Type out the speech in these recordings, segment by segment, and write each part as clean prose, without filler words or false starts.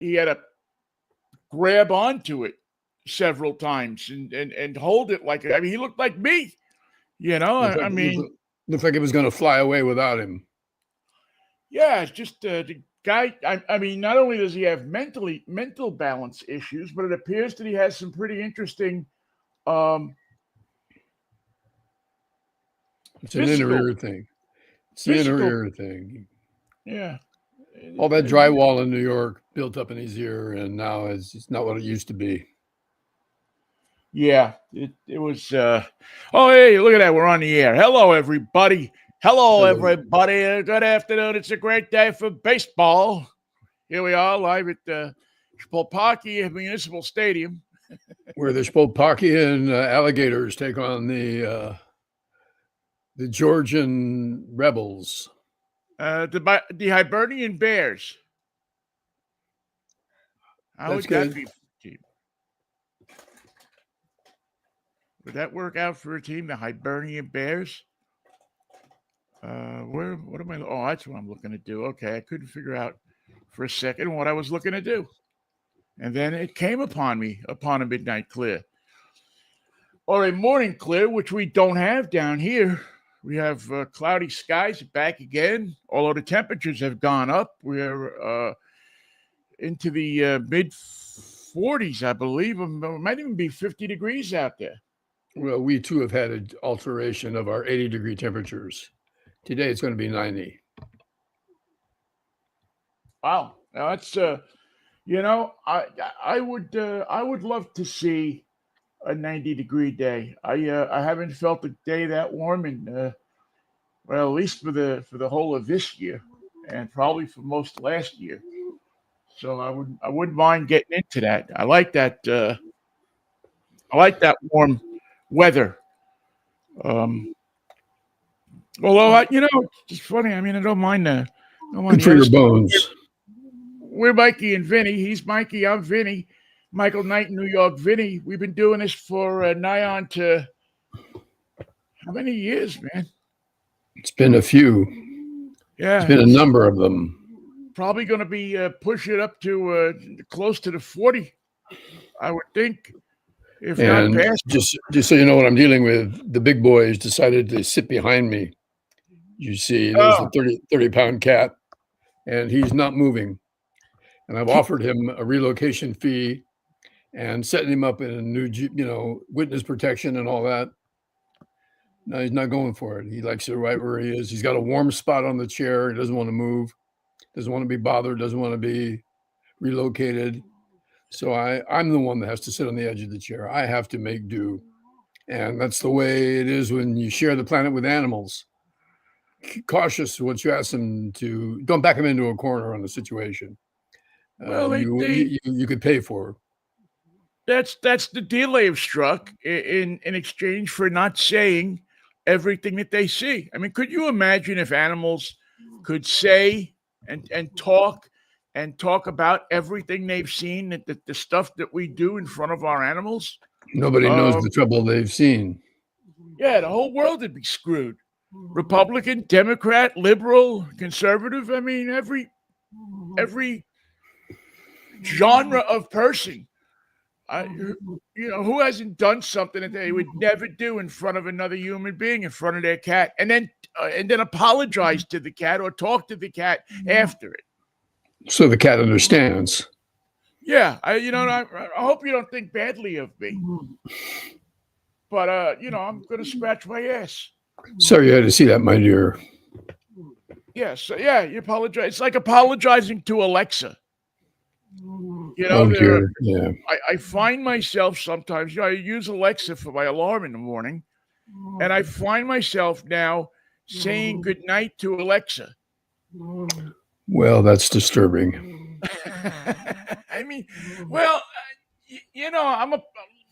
he had to grab onto it several times and hold it like, I mean, he looked like me, you know. I mean, looked like it was going to fly away without him. Yeah, it's just the guy. I mean, not only does he have mental balance issues, but it appears that he has some pretty interesting it's an inner ear thing. It's the inner ear thing. Yeah. All that drywall in New York built up in his ear, and now it's not what it used to be. Yeah, it was. Oh, hey, look at that. We're on the air. Hello, everybody. Hello, everybody. Good afternoon. It's a great day for baseball. Here we are live at the Chapultepec Municipal Stadium, where the Chapultepecan alligators take on the Georgian rebels. The Hibernian Bears. How would that be for a team? Would that work out for a team, the Hibernian Bears? What am I? Oh, that's what I'm looking to do. Okay, I couldn't figure out for a second what I was looking to do. And then it came upon me upon a midnight clear. Or a morning clear, which we don't have down here. We have cloudy skies back again, although the temperatures have gone up. We're into the mid 40s, I believe. It might even be 50 degrees out there. Well, we too have had an alteration of our 80-degree temperatures. Today it's going to be 90. Wow, now that's you know, I would love to see a 90-degree day. I haven't felt a day that warm in well, at least for the whole of this year, and probably for most of last year. So I wouldn't mind getting into that. I like that warm weather. Although you know, it's just funny. I mean, I don't mind Good for your bones. We're Mikey and Vinny. He's Mikey. I'm Vinny. Michael Knight in New York. Vinny. We've been doing this for nigh on to how many years, man? It's been a few. Yeah, it's been a number of them. Probably going to be pushing it up to close to the 40, I would think. If and not past. Just so you know what I'm dealing with, the big boys decided to sit behind me. You see, there's the 30-pound cat, and he's not moving. And I've offered him a relocation fee and setting him up in a new, witness protection and all that. No, he's not going for it. He likes it right where he is. He's got a warm spot on the chair. He doesn't want to move, doesn't want to be bothered, doesn't want to be relocated. So I'm the one that has to sit on the edge of the chair. I have to make do. And that's the way it is when you share the planet with animals. Cautious once you ask them to, don't back them into a corner on the situation. Well, you could pay for. That's the deal they've struck in exchange for not saying everything that they see. I mean, could you imagine if animals could say and talk about everything they've seen, the stuff that we do in front of our animals? Nobody knows the trouble they've seen. Yeah, the whole world would be screwed. Republican, Democrat, liberal, conservative. I mean, every genre of person. Who hasn't done something that they would never do in front of another human being, in front of their cat, and then apologize to the cat or talk to the cat after it, so the cat understands. Yeah, I hope you don't think badly of me, but I'm going to scratch my ass. Sorry you had to see that, my dear. Yes, you apologize. It's like apologizing to Alexa. Yeah. I find myself sometimes, I use Alexa for my alarm in the morning, and I find myself now saying good night to Alexa. Well, that's disturbing. I mean,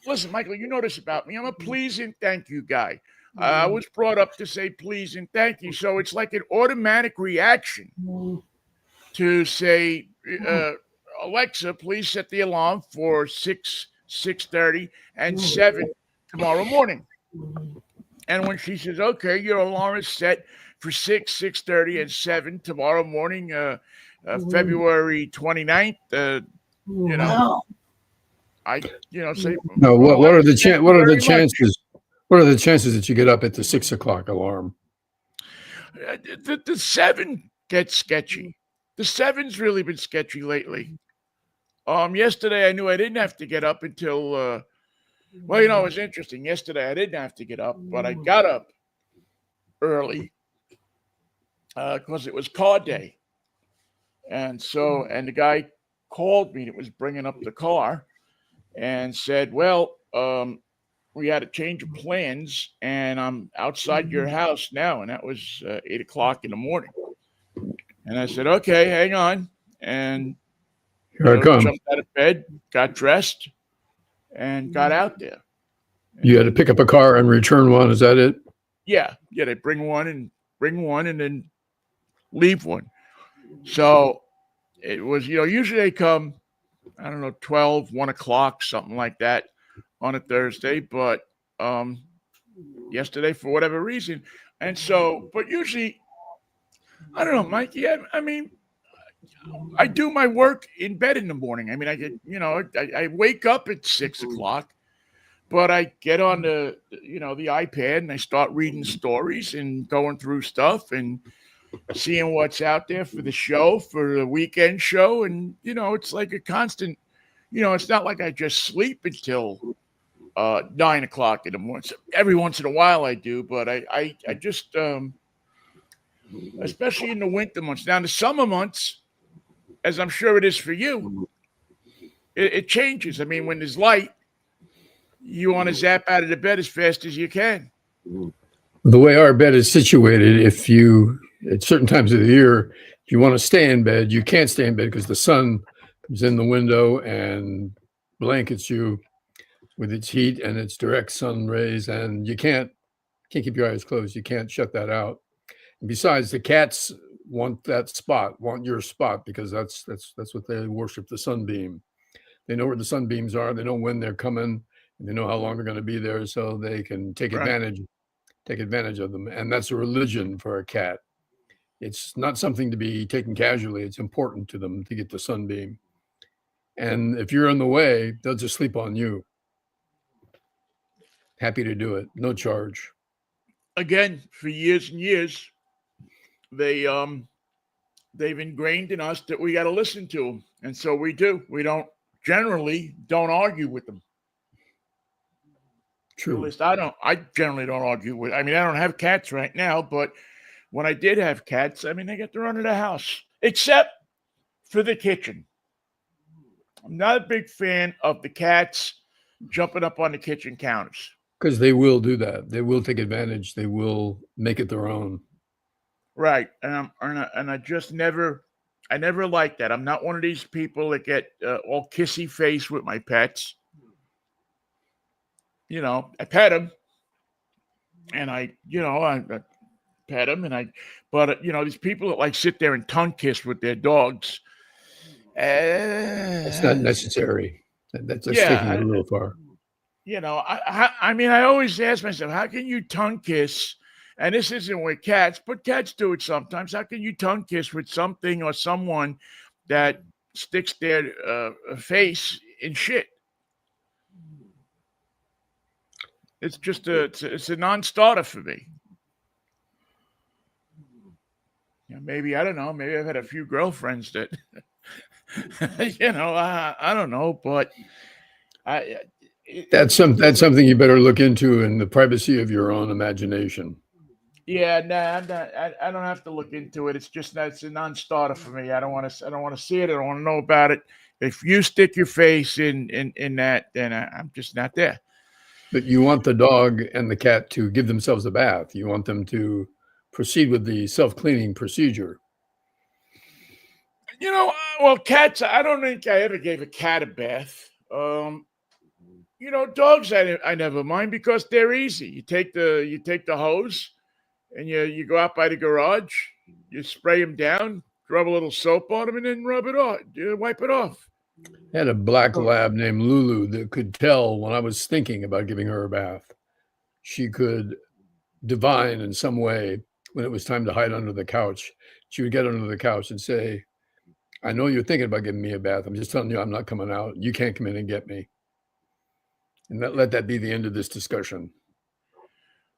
listen, Michael, you know this about me. I'm a please and thank you guy. I was brought up to say please and thank you. So it's like an automatic reaction to say, Alexa, please set the alarm for 6:30, and 7 tomorrow morning. And when she says, okay, your alarm is set for 6:30, and 7 tomorrow morning, February 29th, you know, I, say, No, well, what are the thank you what are the very much. chances? What are the chances that you get up at the 6 o'clock alarm? The 7 gets sketchy. The 7's really been sketchy lately. Yesterday I knew I didn't have to get up until, well, it was interesting. Yesterday I didn't have to get up, but I got up early because it was car day. And the guy called me that was bringing up the car and said, well, we had a change of plans and I'm outside your house now. And that was 8 o'clock in the morning. And I said, okay, hang on. And, Here I come. jumped out of bed, got dressed, and got out there. You had to pick up a car and return one. Is that it? Yeah. They bring one and then leave one. So it was, usually they come, I don't know, 12, 1 o'clock, something like that on a Thursday. But yesterday, for whatever reason. And so, but usually, I don't know, Mikey, I mean, I do my work in bed in the morning. I mean, I get, I wake up at 6 o'clock, but I get on the iPad and I start reading stories and going through stuff and seeing what's out there for the show, for the weekend show. And, it's like a constant, it's not like I just sleep until 9 o'clock in the morning. So every once in a while I do, but I just, especially in the winter months. Now, in the summer months, as I'm sure it is for you, it changes. I mean, when there's light, you want to zap out of the bed as fast as you can. The way our bed is situated, if you, at certain times of the year, if you want to stay in bed, you can't stay in bed because the sun comes in the window and blankets you with its heat and its direct sun rays, and you can't keep your eyes closed. You can't shut that out. And besides, the cats want your spot, because that's what they worship, the sunbeam. They know where the sunbeams are. They know when they're coming. And they know how long they're going to be there, so they can take advantage of them. And that's a religion for a cat. It's not something to be taken casually. It's important to them to get the sunbeam. And if you're in the way, they'll just sleep on you. Happy to do it. No charge. Again, for years and years, they've ingrained in us that we got to listen to them. And so we do. We don't argue with them. True. At least I generally don't argue with. I mean, I don't have cats right now, but when I did have cats, I mean, they get to run to the house, except for the kitchen. I'm not a big fan of the cats jumping up on the kitchen counters. Because they will do that. They will take advantage. They will make it their own. Right. And I just never like that. I'm not one of these people that get all kissy face with my pets. I pet them, and I pet them, but these people that like sit there and tongue kiss with their dogs. It's not necessary. That's taking it a little far. I mean, I always ask myself, how can you tongue kiss? And this isn't with cats, but cats do it sometimes. How can you tongue kiss with something or someone that sticks their face in shit? It's just it's a non-starter for me. Maybe, I don't know. Maybe I've had a few girlfriends that, I don't know, but that's something you better look into in the privacy of your own imagination. Yeah, I don't have to look into it. It's just that it's a non-starter for me. I don't want to see it. I don't want to know about it. If you stick your face in that, then I'm just not there. But you want the dog and the cat to give themselves a bath. You want them to proceed with the self-cleaning procedure. Well, cats, I don't think I ever gave a cat a bath. Dogs, I never mind, because they're easy. You take the hose and you go out by the garage, you spray them down, rub a little soap on them, and then rub it off. You wipe it off. I had a black lab named Lulu that could tell when I was thinking about giving her a bath. She could divine in some way when it was time to hide under the couch. She would get under the couch and say, I know you're thinking about giving me a bath. I'm just telling you I'm not coming out. You can't come in and get me. And let that be the end of this discussion.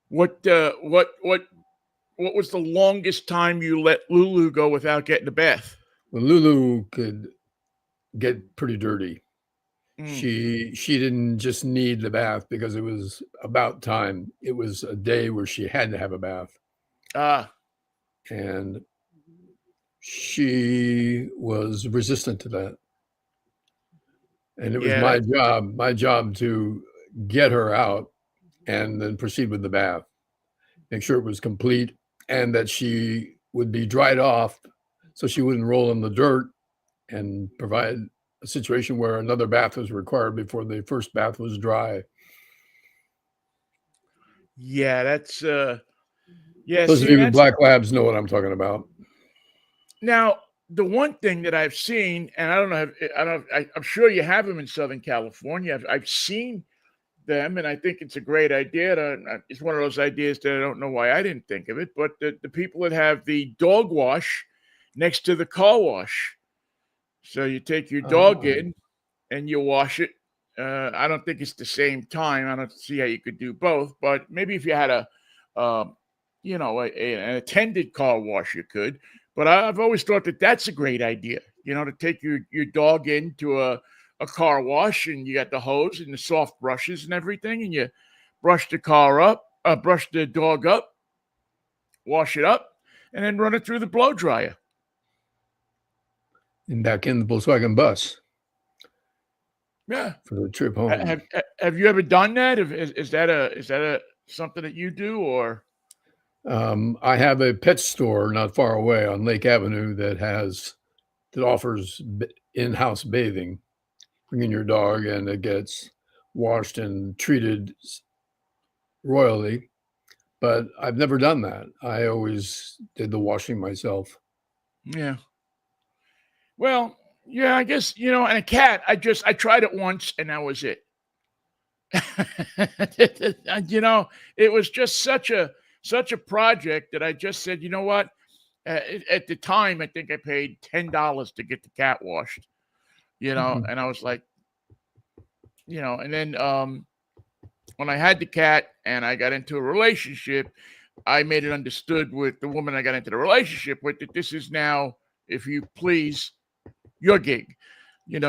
What was the longest time you let Lulu go without getting a bath? Well, Lulu could get pretty dirty. Mm. She didn't just need the bath because it was about time. It was a day where she had to have a bath. Ah. And she was resistant to that. And it was Yeah. my job to get her out and then proceed with the bath. Make sure it was complete and that she would be dried off so she wouldn't roll in the dirt, and provide a situation where another bath was required before the first bath was dry. Yeah, that's yeah, Those of see, you with that's black labs know what I'm talking about. now the one thing that I've seen, and I don't know, I'm sure you have them in Southern California. I've seen them, and I think it's a great idea. It's one of those ideas that I don't know why I didn't think of it, but the people that have the dog wash next to the car wash. So you take your dog in and you wash it. I don't think it's the same time. I don't see how you could do both, but maybe if you had um, an attended car wash, you could. But I've always thought that that's a great idea. To take your dog into a car wash, and you got the hose and the soft brushes and everything, and you brush the brush the dog up, wash it up, and then run it through the blow dryer. And back in the Volkswagen bus. Yeah. For the trip home. Have you ever done that? Is that a something that you do, or? I have a pet store not far away on Lake Avenue that offers in-house bathing. Bring in your dog and it gets washed and treated royally. But I've never done that. I always did the washing myself. Yeah. Well, yeah, I guess, and a cat, I tried it once and that was it. It was just such a project that I just said, you know what? At the time, I think I paid $10 to get the cat washed, Mhm. and I was like, and then when I had the cat and I got into a relationship, I made it understood with the woman I got into the relationship with that this is now, if you please, your gig. You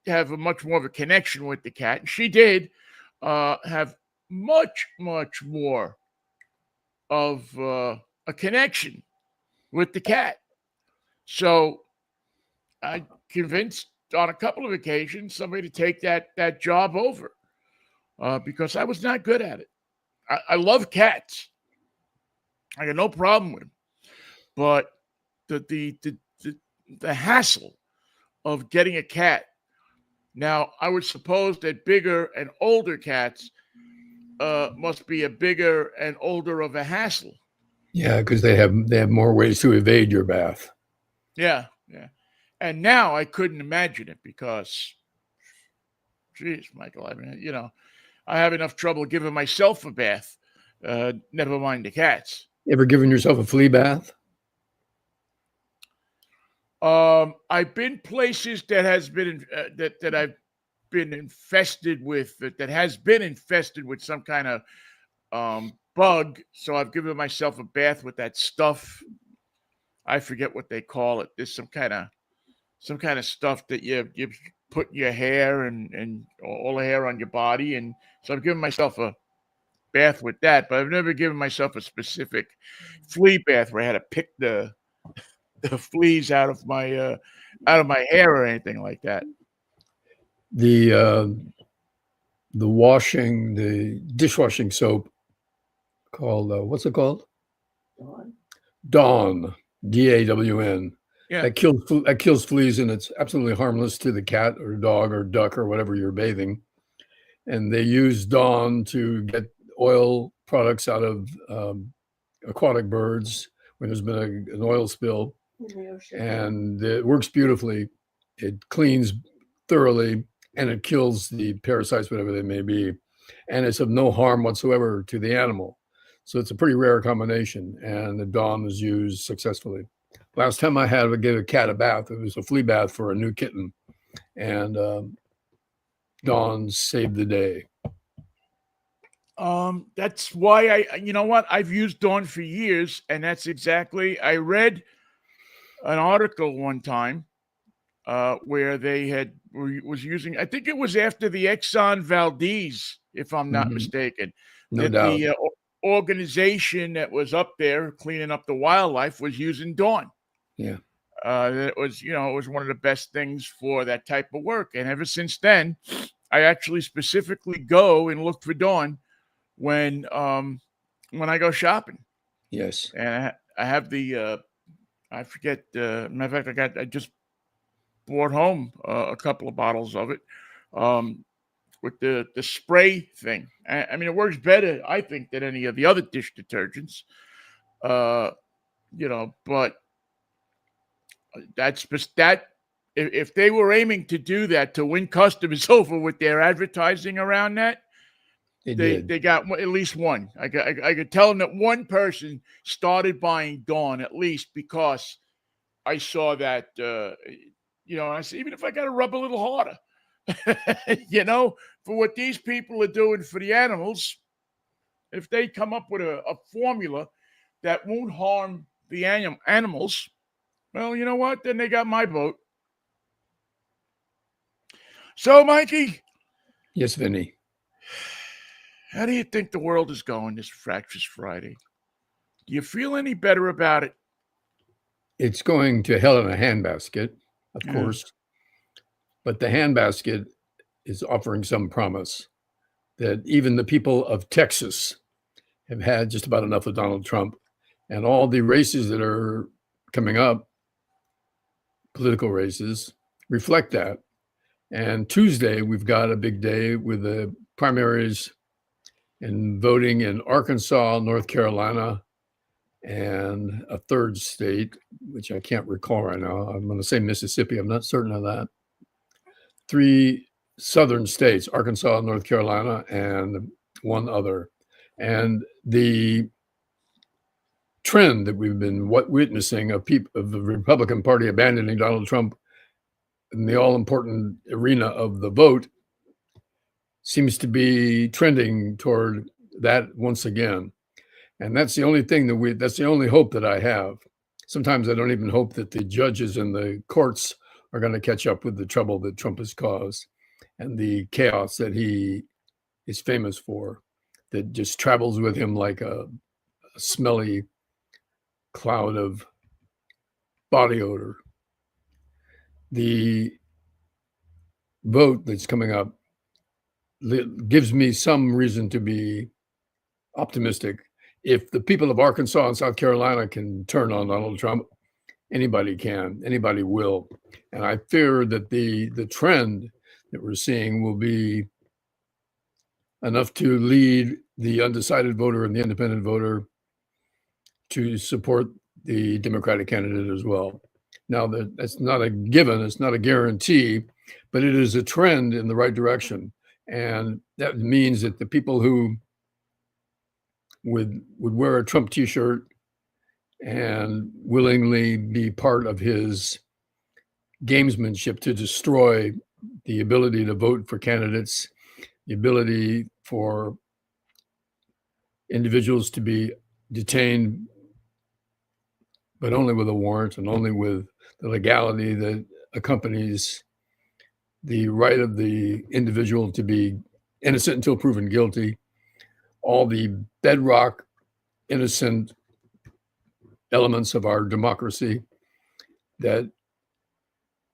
have a much more of a connection with the cat. And she did have much more of a connection with the cat. So I convinced on a couple of occasions somebody to take that job over because I was not good at it. I love cats. I got no problem with them, but the hassle of getting a cat. Now, I would suppose that bigger and older cats must be a bigger and older of a hassle. Yeah, because they have more ways to evade your bath. Yeah. And now I couldn't imagine it because, geez, Michael, I mean, I have enough trouble giving myself a bath. Never mind the cats. Ever given yourself a flea bath? I've been places that has been that I've been infested with that has been infested with some kind of bug. So I've given myself a bath with that stuff. I forget what they call it. There's some kind of stuff that you put in your hair and all the hair on your body, and so I've given myself a bath with that. But I've never given myself a specific flea bath where I had to pick the fleas out of my hair or anything like that. The the dishwashing soap called what's it called? Dawn, DAWN. Yeah. That kills fleas, and it's absolutely harmless to the cat or dog or duck or whatever you're bathing. And they use Dawn to get oil products out of aquatic birds when there's been an oil spill, and it works beautifully. It cleans thoroughly, and it kills the parasites, whatever they may be, and it's of no harm whatsoever to the animal. So it's a pretty rare combination, and the Dawn is used successfully. Last time I had to give a cat a bath, it was a flea bath for a new kitten, and Dawn saved the day. That's why you know what? I've used Dawn for years, and that's exactly. I read an article one time where they was using. I think it was after the Exxon Valdez, if I'm not mistaken, No that doubt. the organization that was up there cleaning up the wildlife was using Dawn. Yeah. It was, it was one of the best things for that type of work. And ever since then, I actually specifically go and look for Dawn when I go shopping. Yes. And I have the I forget. Matter of fact, I just brought home a couple of bottles of it with the spray thing. I mean, it works better, I think, than any of the other dish detergents. But that's just that. If they were aiming to do that to win customers over with their advertising around that, they got at least one. I could tell them that one person started buying Dawn at least because I saw that. And I said, even if I got to rub a little harder, for what these people are doing for the animals, if they come up with a formula that won't harm the animals, well, you know what? Then they got my vote. So, Mikey. Yes, Vinny. How do you think the world is going this Fractious Friday? Do you feel any better about it? It's going to hell in a handbasket, of course. But the handbasket is offering some promise that even the people of Texas have had just about enough of Donald Trump, and all the races that are coming up, political races, reflect that. And Tuesday, we've got a big day with the primaries and voting in Arkansas, North Carolina, and a third state, which I can't recall right now. I'm going to say Mississippi. I'm not certain of that. 3 southern states, Arkansas, North Carolina, and one other. And the trend that we've been witnessing of the Republican Party abandoning Donald Trump in the all-important arena of the vote seems to be trending toward that once again. And that's the only thing that's the only hope that I have. Sometimes I don't even hope that the judges and the courts are going to catch up with the trouble that Trump has caused and the chaos that he is famous for, that just travels with him like a smelly cloud of body odor. The vote that's coming up gives me some reason to be optimistic. If the people of Arkansas and South Carolina can turn on Donald Trump, anybody can, anybody will. And I fear that the trend that we're seeing will be enough to lead the undecided voter and the independent voter to support the Democratic candidate as well. Now, that's not a given, it's not a guarantee, but it is a trend in the right direction. And that means that the people who would wear a Trump t-shirt and willingly be part of his gamesmanship to destroy the ability to vote for candidates, the ability for individuals to be detained, but only with a warrant and only with the legality that accompanies the right of the individual to be innocent until proven guilty, all the bedrock innocent elements of our democracy that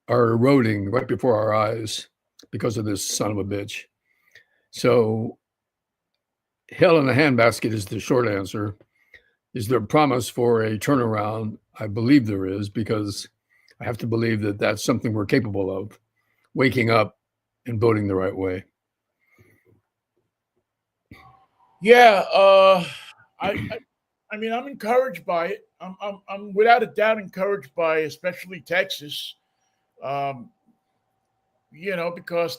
are eroding right before our eyes because of this son of a bitch. So hell in a handbasket is the short answer. Is there a promise for a turnaround? I believe there is, because I have to believe that that's something we're capable of, waking up and voting the right way. Yeah, I mean, I'm encouraged by it. I'm without a doubt encouraged by, especially Texas. Because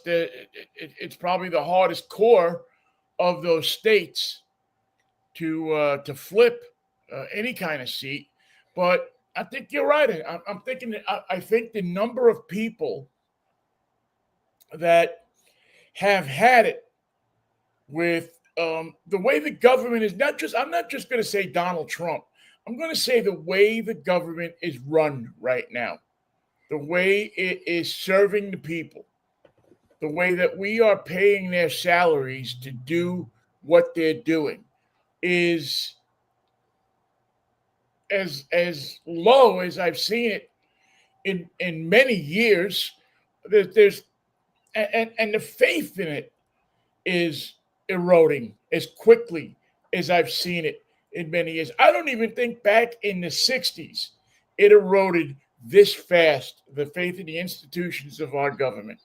it's probably the hardest core of those states to flip any kind of seat. But I think you're right. I'm thinking that I think the number of people that have had it with the way the government is not just, I'm not just going to say Donald Trump. I'm going to say the way the government is run right now, the way it is serving the people, the way that we are paying their salaries to do what they're doing is as low as I've seen it in many years. There's and the faith in it is eroding as quickly as I've seen it in many years. I don't even think back in the 60s it eroded this fast, the faith in the institutions of our government.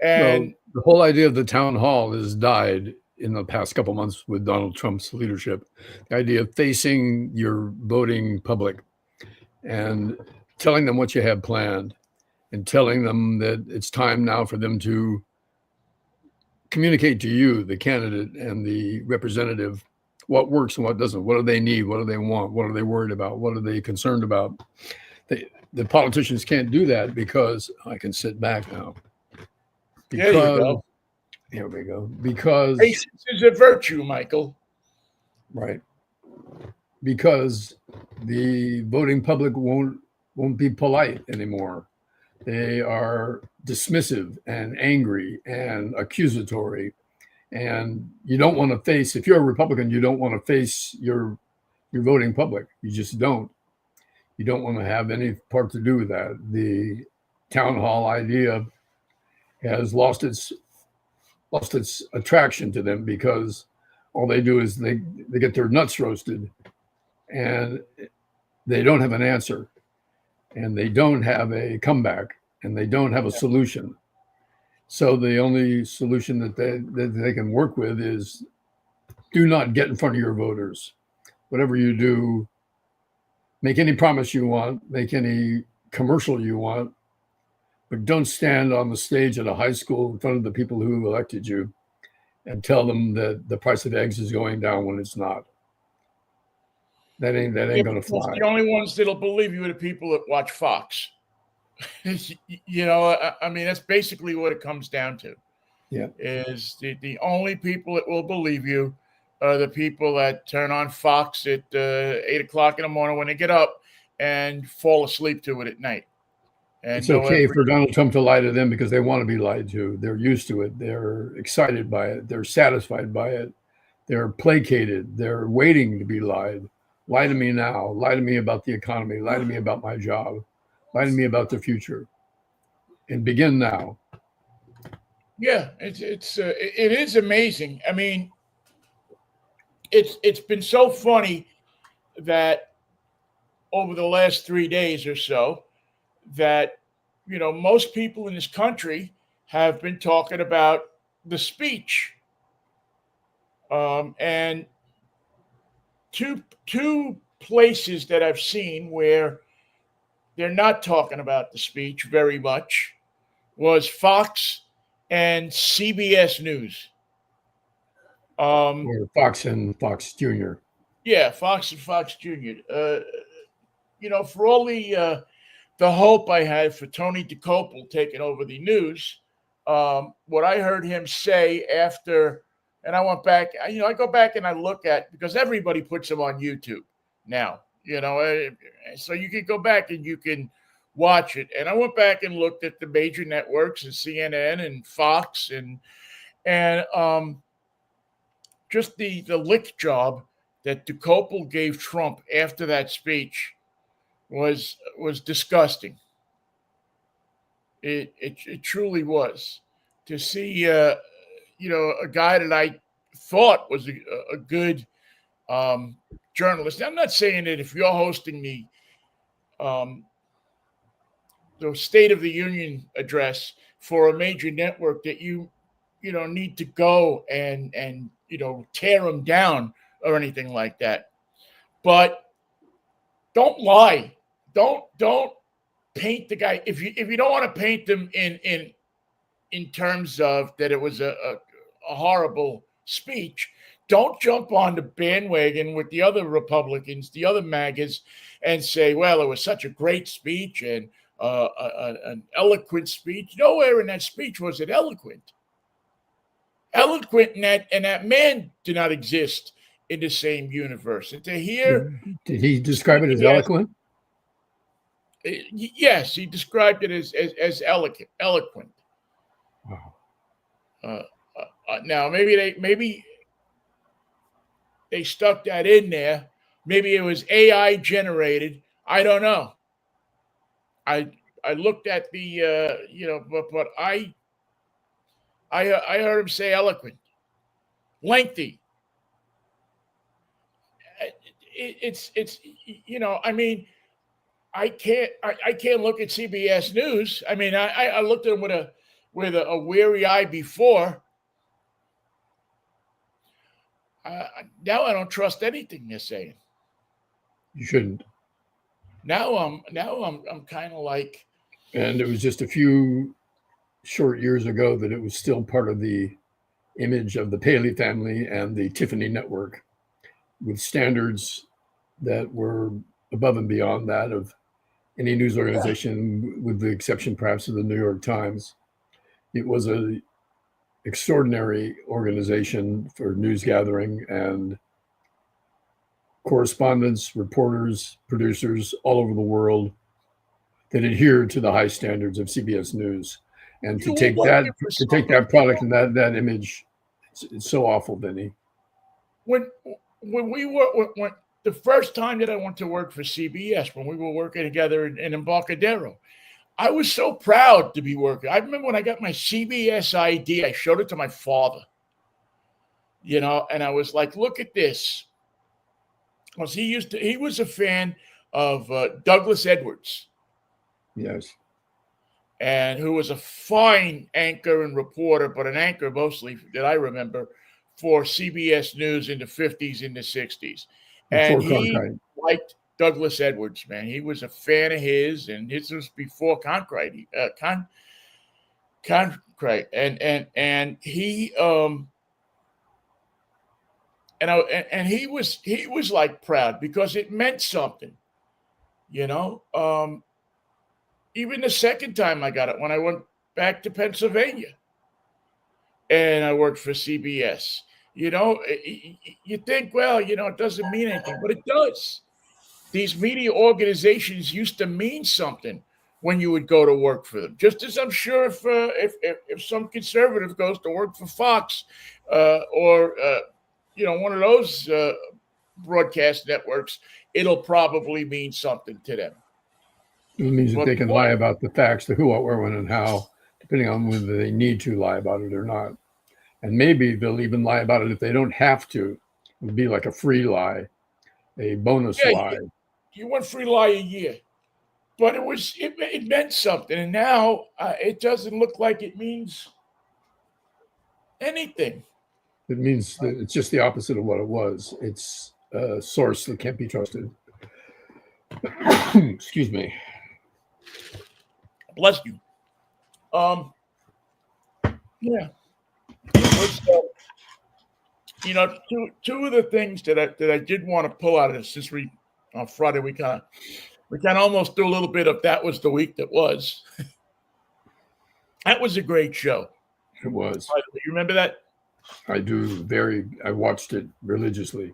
Well, And the whole idea of the town hall has died in the past couple months with Donald Trump's leadership. The idea of facing your voting public and telling them what you have planned and telling them that it's time now for them to communicate to you, the candidate and the representative, what works and what doesn't. What do they need? What do they want? What are they worried about? What are they concerned about? The politicians can't do that because I can sit back now. there you Because go. here we go. Because Patience is a virtue, Michael. right. Because the voting public won't be polite anymore. They are dismissive and angry and accusatory. And you don't want to face, if you're a Republican, you don't want to face your voting public. You just don't. You don't want to have any part to do with that. The town hall idea has lost its attraction to them because all they do is they get their nuts roasted and they don't have an answer and they don't have a comeback and they don't have a solution. So the only solution that they can work with is do not get in front of your voters. Whatever you do, make any promise you want, make any commercial you want, but don't stand on the stage at a high school in front of the people who elected you and tell them that the price of eggs is going down when it's not. That ain't going to fly. The only ones that'll believe you are the people that watch Fox. I mean, that's basically what it comes down to. Yeah. Is the only people that will believe you are the people that turn on Fox at 8 o'clock in the morning when they get up and fall asleep to it at night. And it's okay for Donald Trump to lie to them because they want to be lied to. They're used to it. They're excited by it. They're satisfied by it. They're placated. They're waiting to be lied. Lie to me now. Lie to me about the economy. Lie to me about my job. Lie to me about the future. And begin now. Yeah, it is amazing. I mean, it's been so funny that over the last 3 days or so, that most people in this country have been talking about the speech, and two places that I've seen where they're not talking about the speech very much was Fox and CBS News. Or Fox and Fox Jr. Yeah, Fox and Fox Jr. For all the hope I had for Tony DeCopel taking over the news, what I heard him say after, and I went back, I go back and I look at, because everybody puts them on YouTube now, so you can go back and you can watch it. And I went back and looked at the major networks and CNN and Fox and just the lick job that DeCopel gave Trump after that speech was disgusting. It truly was. To see a guy that I thought was a good journalist. I'm not saying that if you're hosting the State of the Union address for a major network that you need to go and tear them down or anything like that. But don't lie. Don't paint the guy, if you don't want to paint them in terms of that it was a horrible speech. don't jump on the bandwagon with the other Republicans, the other MAGAs, and say, well, it was such a great speech and an eloquent speech. Nowhere in that speech was it eloquent. Eloquent and that man do not exist in the same universe. And to hear Did he describe it as eloquent? Yes, he described it as eloquent. Wow. Now maybe they stuck that in there. Maybe it was AI generated. I don't know. I looked at the but I heard him say eloquent, lengthy. It's I mean, I can't look at CBS News. I mean, I looked at him with a weary eye before. Now I don't trust anything they're saying. You shouldn't. Now I'm kind of like. And it was just a few short years ago that it was still part of the image of the Paley family and the Tiffany network, with standards that were above and beyond that of any news organization, with the exception perhaps of the New York Times. It was an extraordinary organization for news gathering, and correspondents, reporters, producers all over the world that adhered to the high standards of CBS News. And to take that product and that image, it's so awful, Vinny. When the first time that I went to work for CBS, when we were working together in Embarcadero, I was so proud to be working. I remember when I got my CBS ID, I showed it to my father, and I was like, look at this. Because he was a fan of Douglas Edwards. Yes. And who was a fine anchor and reporter, but an anchor mostly that I remember for CBS News in the 50s and the 60s. And he liked Douglas Edwards, man. He was a fan of his, and this was before Concrete. Concrete. And he and he was like proud because it meant something, even the second time I got it, when I went back to Pennsylvania and I worked for CBS, you think, well, it doesn't mean anything, but it does. These media organizations used to mean something when you would go to work for them. Just as I'm sure if some conservative goes to work for Fox or one of those broadcast networks, it'll probably mean something to them. It means that they can lie about the facts, the who, what, where, when, and how, depending on whether they need to lie about it or not. And maybe they'll even lie about it if they don't have to. It would be like a free lie, a bonus lie. You want free lie a year. But it meant something. And now it doesn't look like it means anything. It means that it's just the opposite of what it was. It's a source that can't be trusted. Excuse me. Bless you. Yeah. Two of the things that I did want to pull out of this, since on Friday we kind of almost do a little bit of that was the week that was. That was a great show. It was. You remember that? I do. I watched it religiously.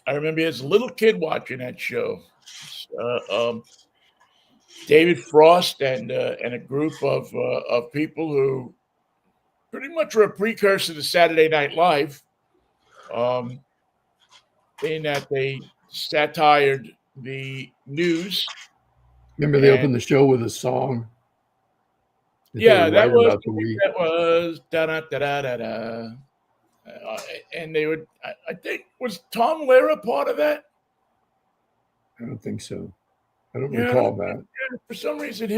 I remember as a little kid watching that show. David Frost and a group of people who pretty much were a precursor to Saturday Night Live, in that they satired the news. Remember they opened the show with a song? That was da da da da da da. And they would, I think, was Tom Lehrer part of that? I don't think so. I don't recall that. For some reason,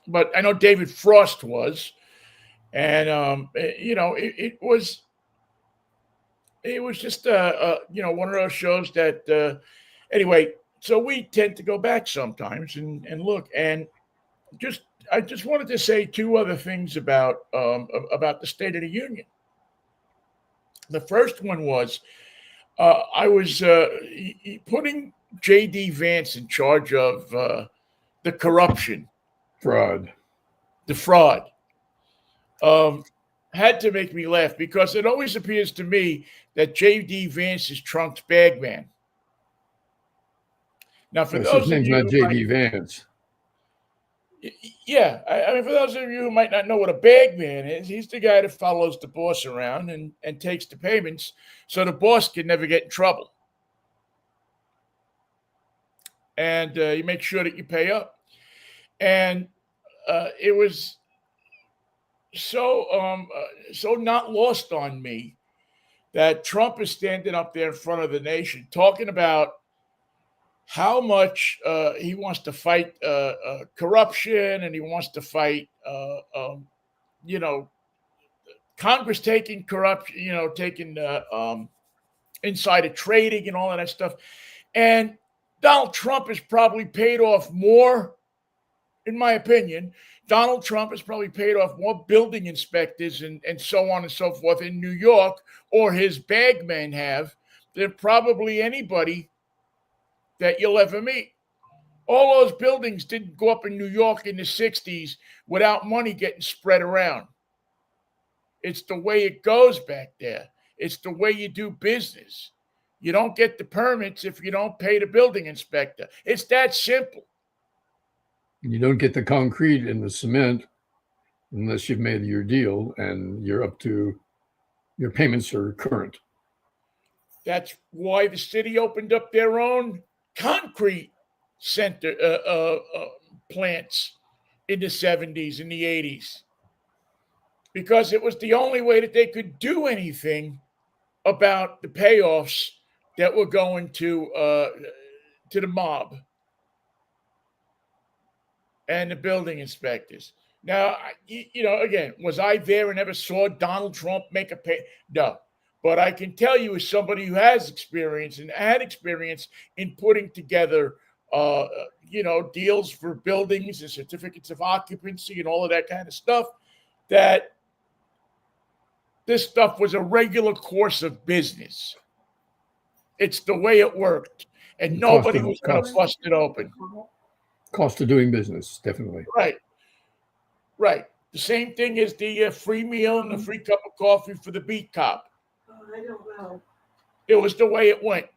but I know David Frost was, and it was just one of those shows that anyway. So we tend to go back sometimes and look, and I just wanted to say two other things about the State of the Union. The first one was I was putting J.D. Vance in charge of the corruption, Fraud. the fraud. Had to make me laugh because it always appears to me that J.D. Vance is Trump's bag man. Now, for Yes, his those of name's you not who J.D. Vance. yeah, I mean, for those of you who might not know what a bag man is, he's the guy that follows the boss around and takes the payments so the boss can never get in trouble. And you make sure that you pay up. And it was so not lost on me that Trump is standing up there in front of the nation talking about how much he wants to fight corruption and he wants to fight, you know, Congress taking corruption, taking insider trading and all of that stuff. And Donald Trump has probably paid off more, in my opinion. Donald Trump has probably paid off more building inspectors and so on and so forth in New York, or his bagmen have, than probably anybody that you'll ever meet. All those buildings didn't go up in New York in the 60s without money getting spread around. It's the way it goes back there. It's the way you do business. You don't get the permits if you don't pay the building inspector. It's that simple. You don't get the concrete and the cement unless you've made your deal and you're up to your payments are current. That's why the city opened up their own concrete center plants in the 70s and the 80s because it was the only way that they could do anything about the payoffs that were going to the mob and the building inspectors. Now, again, was I there and ever saw Donald Trump make a pay? No. But I can tell you, as somebody who has experience and had experience in putting together, deals for buildings and certificates of occupancy and all of that kind of stuff, that this stuff was a regular course of business. It's the way it worked, and nobody was going to bust it open. Cost of doing business, definitely. Right. The same thing as the free meal and the free cup of coffee for the beat cop. I don't know. It was the way it went.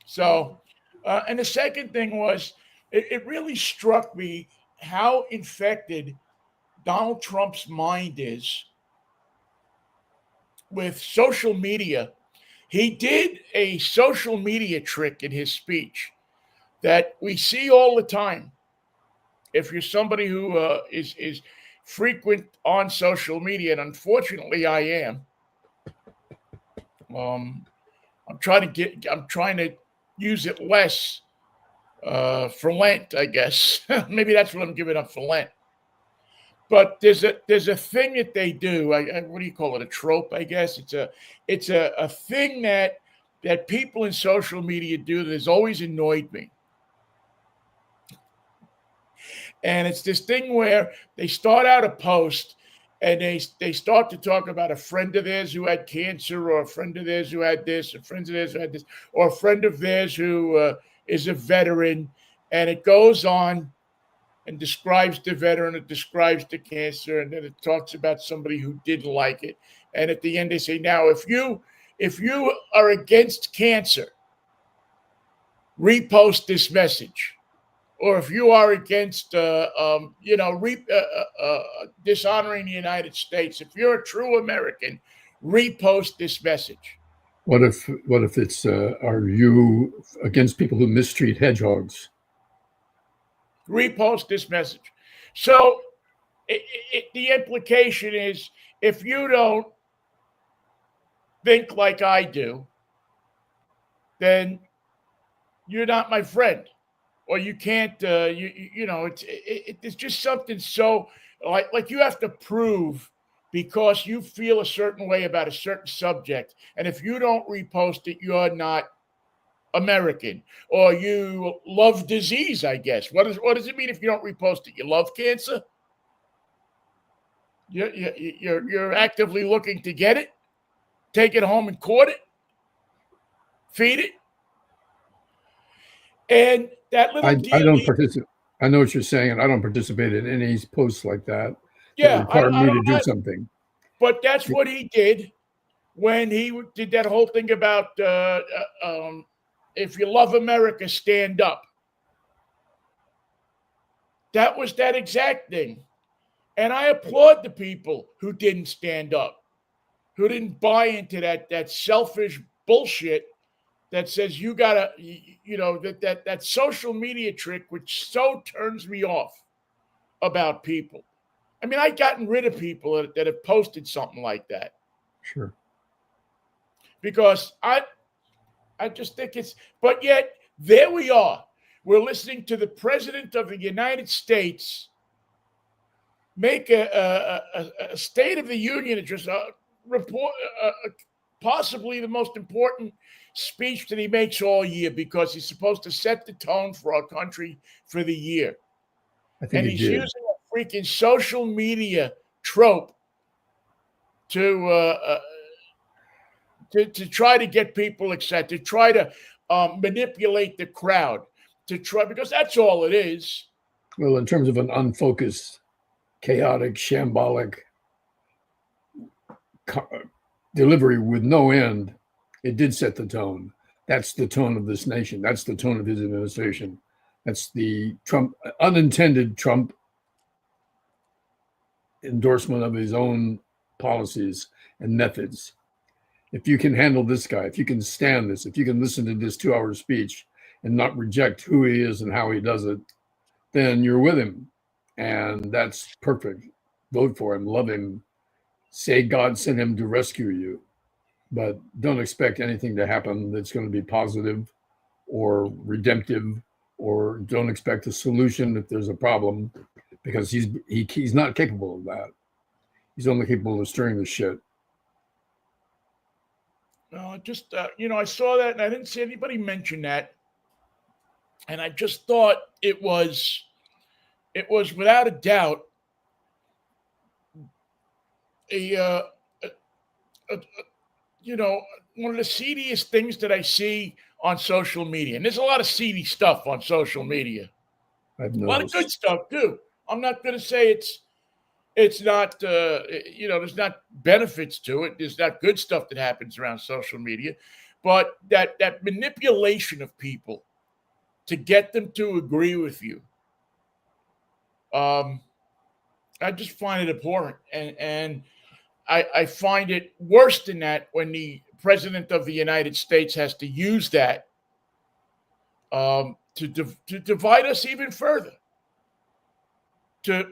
So, and the second thing was, it really struck me how infected Donald Trump's mind is with social media. He did a social media trick in his speech that we see all the time. If you're somebody who is frequent on social media, and unfortunately I am, I'm trying to use it less for Lent, I guess. Maybe that's what I'm giving up for Lent. But there's a thing that they do. What do you call it? A trope, I guess. It's a thing that people in social media do that has always annoyed me. And it's this thing where they start out a post and they start to talk about a friend of theirs who had cancer, or a friend of theirs who had this, a friend of theirs who had this, or a friend of theirs who is a veteran. And it goes on and describes the veteran, it describes the cancer, and then it talks about somebody who didn't like it. And at the end they say, now, if you are against cancer, repost this message. Or if you are against, dishonoring the United States, if you're a true American, repost this message. What if it's are you against people who mistreat hedgehogs? Repost this message. So the implication is, if you don't think like I do, then you're not my friend. Or you can't, it's just something so like you have to prove because you feel a certain way about a certain subject. And if you don't repost it, you're not American, or you love disease, I guess. What does it mean if you don't repost it? You love cancer? You're actively looking to get it, take it home and court it, feed it, and that little I dealie. don't participate. I know what you're saying, and I don't participate in any posts like that that Yeah, require I me to don't do either. something. But that's what he did when he did that whole thing about if you love America, stand up. That was that exact thing. And I applaud the people who didn't stand up, who didn't buy into that selfish bullshit that says you gotta, that social media trick, which so turns me off about people. I mean, I've gotten rid of people that have posted something like that Sure. because I just think it's, but yet there we are. We're listening to the president of the United States make a State of the Union address, report, possibly the most important speech that he makes all year because he's supposed to set the tone for our country for the year. I think And he he's did. using a freaking social media trope to try to get people excited, to try to manipulate the crowd, to try because that's all it is. Well, in terms of an unfocused, chaotic, shambolic delivery with no end, it did set the tone. That's the tone of this nation. That's the tone of his administration. That's the Trump unintended Trump endorsement of his own policies and methods. If you can handle this guy, if you can stand this, if you can listen to this 2-hour speech and not reject who he is and how he does it, then you're with him. And that's perfect. Vote for him, love him, say God sent him to rescue you. But don't expect anything to happen that's going to be positive or redemptive, or don't expect a solution if there's a problem, because he's not capable of that. He's only capable of stirring the shit. Just I saw that and I didn't see anybody mention that, and I just thought it was without a doubt a, a one of the seediest things that I see on social media, and there's a lot of seedy stuff on social media. I've A lot of good noticed. stuff too. I'm not going to say it's not there's not benefits to it. There's not good stuff that happens around social media, but that manipulation of people to get them to agree with you, I just find it abhorrent, and I find it worse than that when the president of the United States has to use that to divide us even further, to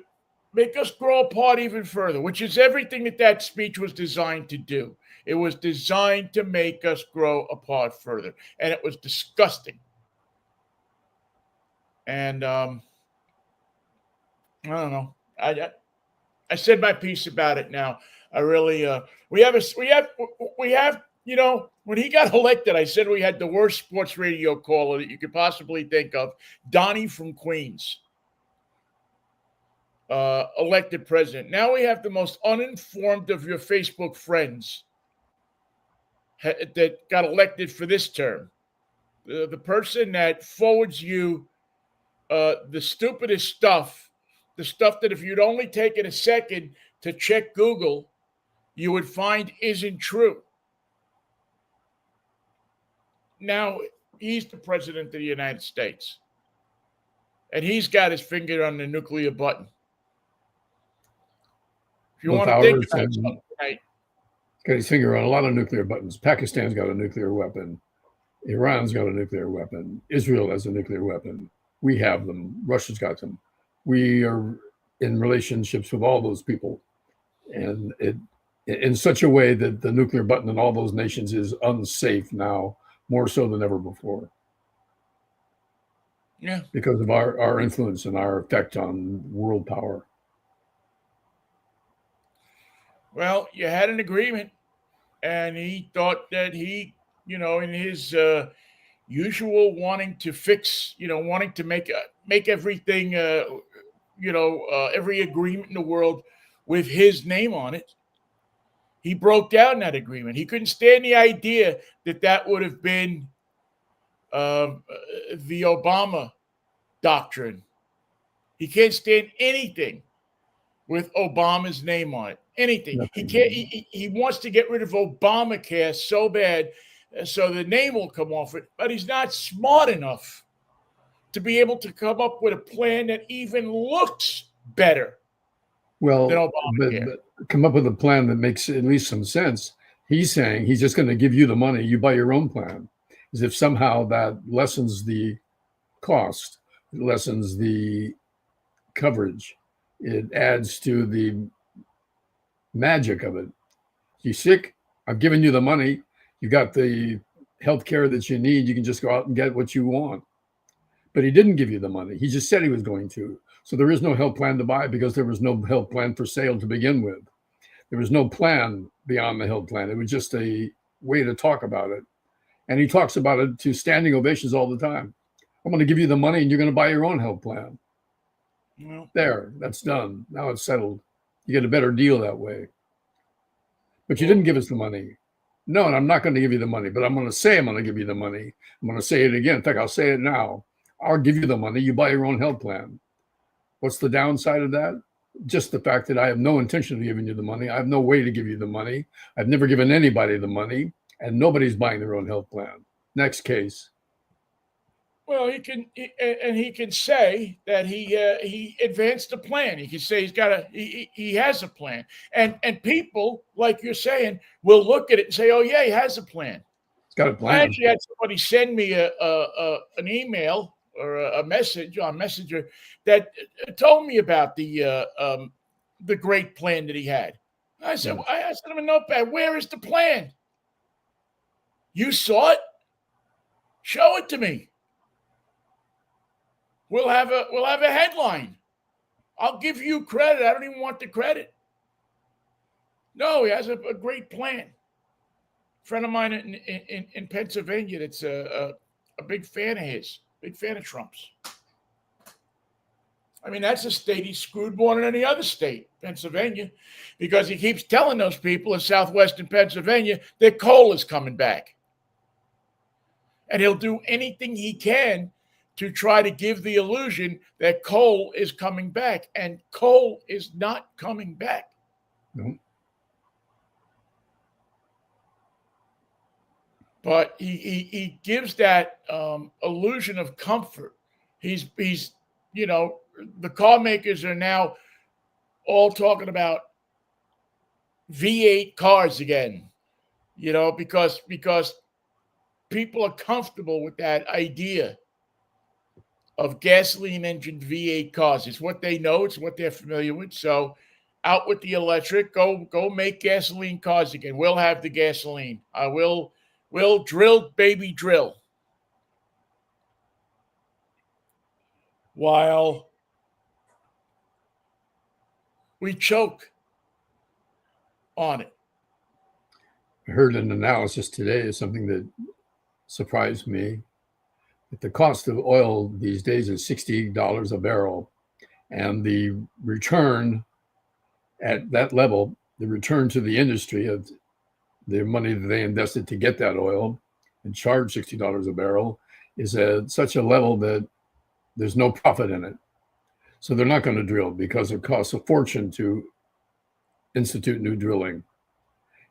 make us grow apart even further, which is everything that speech was designed to do. It was designed to make us grow apart further, and it was disgusting. And I don't know. I said my piece about it. Now I really we have when he got elected, I said we had the worst sports radio caller that you could possibly think of, Donnie from Queens. Elected president. Now we have the most uninformed of your Facebook friends that got elected for this term. The person that forwards you the stupidest stuff, the stuff that if you'd only taken a second to check Google, you would find isn't true. Now he's the president of the United States, and he's got his finger on the nuclear button. If you Both want to think ours about and something tonight, he's got his finger on a lot of nuclear buttons. Pakistan's got a nuclear weapon. Iran's got a nuclear weapon. Israel has a nuclear weapon. We have them. Russia's got them. We are in relationships with all those people, and it in such a way that the nuclear button in all those nations is unsafe now, more so than ever before. yeah, Because of our influence and our effect on world power. well, you had an agreement, and he thought that he, in his usual wanting to fix, wanting to make everything, every agreement in the world with his name on it. He broke down that agreement. He couldn't stand the idea that that would have been the Obama doctrine. He can't stand anything with Obama's name on it. Anything. He can't. He wants to get rid of Obamacare so bad, so the name will come off it. But he's not smart enough to be able to come up with a plan that even looks better. Well, than Obamacare. but come up with a plan that makes at least some sense. He's saying he's just going to give you the money. You buy your own plan, as if somehow that lessens the cost, it lessens the coverage. It adds to the magic of it. You sick? I've given you the money. You got the health care that you need. You can just go out and get what you want. But he didn't give you the money. He just said he was going to. So there is no health plan to buy because there was no health plan for sale to begin with. There was no plan beyond the health plan. It was just a way to talk about it. And he talks about it to standing ovations all the time. I'm going to give you the money and you're going to buy your own health plan. Well, There, that's done. Now it's settled. You get a better deal that way. But you didn't give us the money. No, and I'm not going to give you the money, but I'm going to say I'm going to give you the money. I'm going to say it again. In fact, I'll say it now. I'll give you the money. You buy your own health plan. What's the downside of that? Just the fact that I have no intention of giving you the money. I have no way to give you the money. I've never given anybody the money, and nobody's buying their own health plan. Next case. well, he can say that he advanced a plan. He can say he has a plan, and people like you're saying will look at it and say, oh yeah, he has a plan. It's got a I plan. actually had somebody send me an email or a message on Messenger that told me about the great plan that he had. I said, Yeah. I sent him a notepad. Where is the plan? You saw it? Show it to me. We'll have a headline. I'll give you credit. I don't even want the credit. No, he has a great plan. A friend of mine in Pennsylvania that's a big fan of his, big fan of Trump's. I mean, that's a state he's screwed more than any other state, Pennsylvania, because he keeps telling those people in southwestern Pennsylvania that coal is coming back. And he'll do anything he can to try to give the illusion that coal is coming back. And coal is not coming back. No. But he gives that illusion of comfort. He's the car makers are now all talking about V8 cars again, because people are comfortable with that idea of gasoline engine V8 cars. It's what they know. It's what they're familiar with. So out with the electric, go make gasoline cars again. We'll have the gasoline. We'll drill, baby, drill. While we choke on it. I heard an analysis today of something that surprised me. That the cost of oil these days is $60 a barrel. And the return at that level, the return to the industry of the money that they invested to get that oil and charge $60 a barrel is at such a level that there's no profit in it. So they're not going to drill because it costs a fortune to institute new drilling.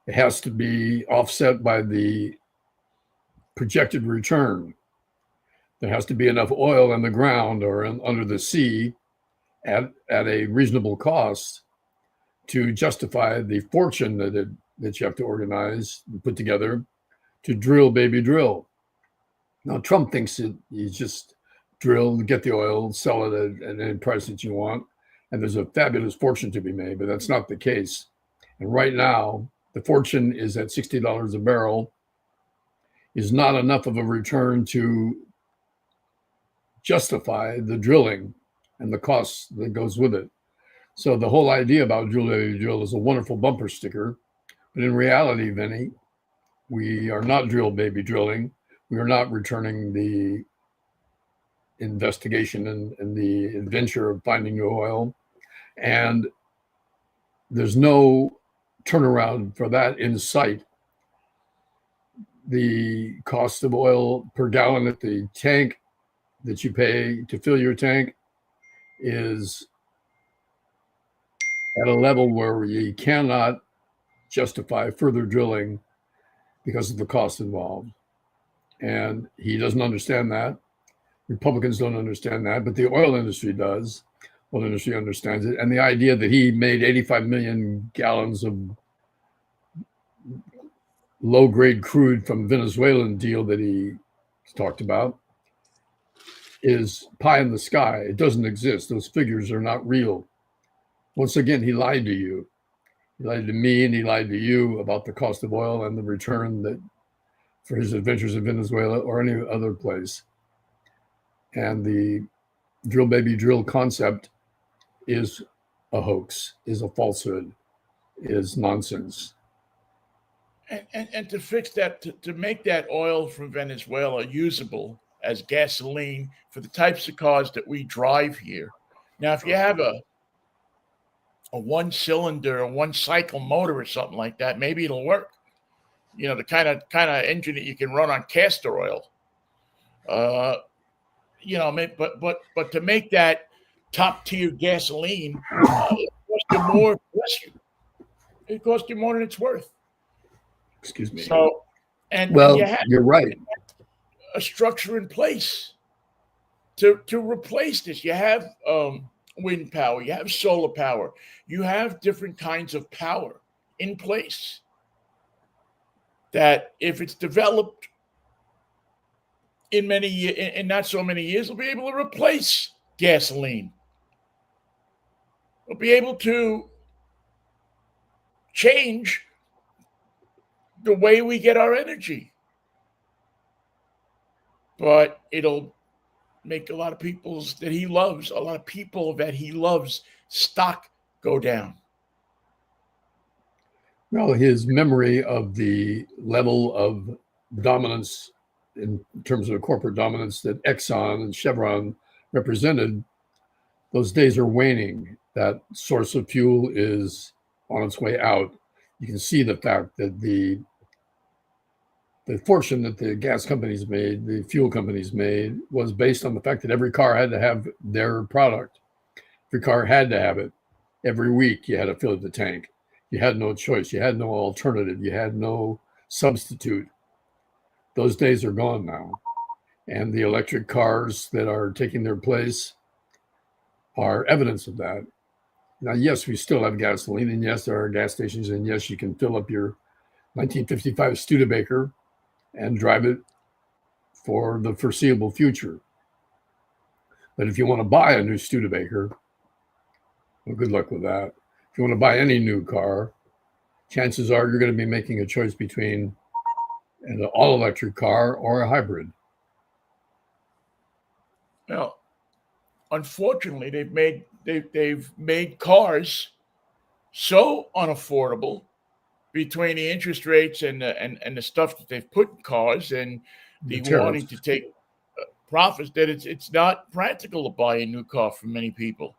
It has to be offset by the projected return. There has to be enough oil in the ground or under the sea at a reasonable cost to justify the fortune that you have to organize and put together to drill, baby, drill. Now, Trump thinks that he's just drill, get the oil, sell it at any price that you want, and there's a fabulous fortune to be made, but that's not the case. And right now, the fortune is at $60 a barrel, is not enough of a return to justify the drilling and the costs that goes with it. So the whole idea about drill, baby, drill is a wonderful bumper sticker, but in reality, Vinny, we are not drill, baby, drilling. We are not returning the investigation and the adventure of finding new oil. And there's no turnaround for that in sight. The cost of oil per gallon at the tank that you pay to fill your tank is at a level where you cannot justify further drilling because of the cost involved. And he doesn't understand that. Republicans don't understand that, but the oil industry does. Oil industry understands it. And the idea that he made 85 million gallons of low-grade crude from Venezuelan deal that he talked about is pie in the sky. It doesn't exist. Those figures are not real. Once again, he lied to you. He lied to me and he lied to you about the cost of oil and the return that for his adventures in Venezuela or any other place. And the drill baby drill concept is a hoax, is a falsehood, is nonsense. And to fix that, to make that oil from Venezuela usable as gasoline for the types of cars that we drive here. Now, if you have a one-cylinder, a one-cycle motor or something like that, maybe it'll work. You know, the kind of engine that you can run on castor oil. You know, but to make that top-tier gasoline, it costs you more. It costs you more than it's worth. Excuse me. So, and you're right. A structure in place to replace this. You have wind power, you have solar power, you have different kinds of power in place that if it's developed in not so many years, will be able to replace gasoline. We'll be able to change the way we get our energy. But it'll make a lot of people that he loves stock go down. Well, his memory of the level of dominance in terms of corporate dominance that Exxon and Chevron represented, those days are waning. That source of fuel is on its way out. You can see the fact that the fortune that the gas companies made, the fuel companies made, was based on the fact that every car had to have their product. Every car had to have it. Every week you had to fill the tank. You had no choice. You had no alternative. You had no substitute. Those days are gone now. And the electric cars that are taking their place are evidence of that. Now, yes, we still have gasoline, and yes, there are gas stations, and yes, you can fill up your 1955 Studebaker and drive it for the foreseeable future. But if you want to buy a new Studebaker, well, good luck with that. If you want to buy any new car, chances are you're going to be making a choice between an all-electric car or a hybrid. Well, unfortunately, they've made cars so unaffordable between the interest rates and the stuff that they've put in cars and the wanting to take profits that it's not practical to buy a new car for many people.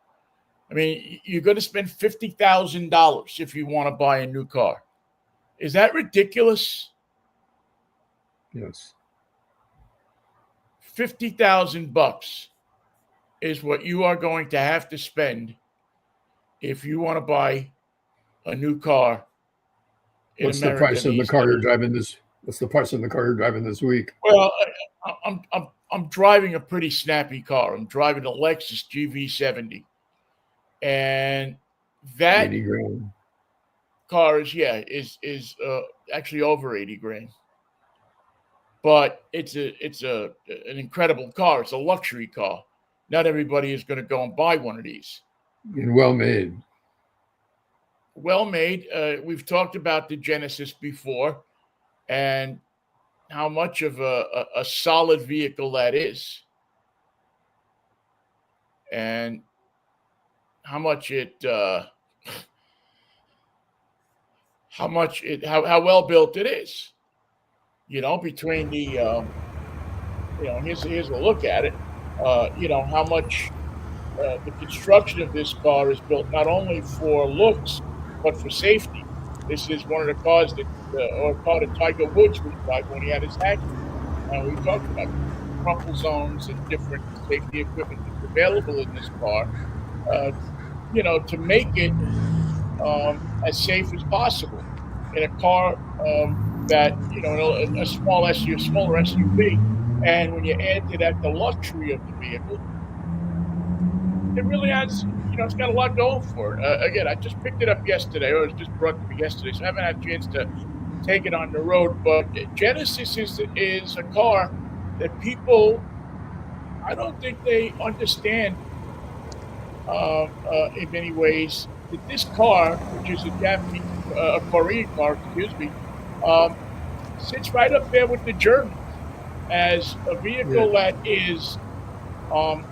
I mean, you're going to spend $50,000 if you want to buy a new car. Is that ridiculous? Yes. $50,000 is what you are going to have to spend if you want to buy a new car. What's the price of the car you're driving this? What's the price of the car you're driving this week? Well, I'm driving a pretty snappy car. I'm driving a Lexus GV70, and that 80 grand. car is actually over 80 grand. But it's an incredible car. It's a luxury car. Not everybody is going to go and buy one of these. And well made. Well made. We've talked about the Genesis before and how much of a solid vehicle that is. And how well built it is. You know, between the, here's a look at it. How much the construction of this car is built not only for looks, but for safety. This is one of the cars that, or car that Tiger Woods was driving when he had his accident. And we talked about crumple zones and different safety equipment that's available in this car, uh, to make it as safe as possible in a car that, a small SUV, smaller SUV. And when you add to that the luxury of the vehicle, it really has, it's got a lot going for it. Again, I just picked it up yesterday, or it was just brought to me yesterday, so I haven't had a chance to take it on the road. But Genesis is a car that people, I don't think they understand in many ways that this car, which is a Japanese, a Korean car, excuse me, um, sits right up there with the Germans as a Yeah. vehicle that is um,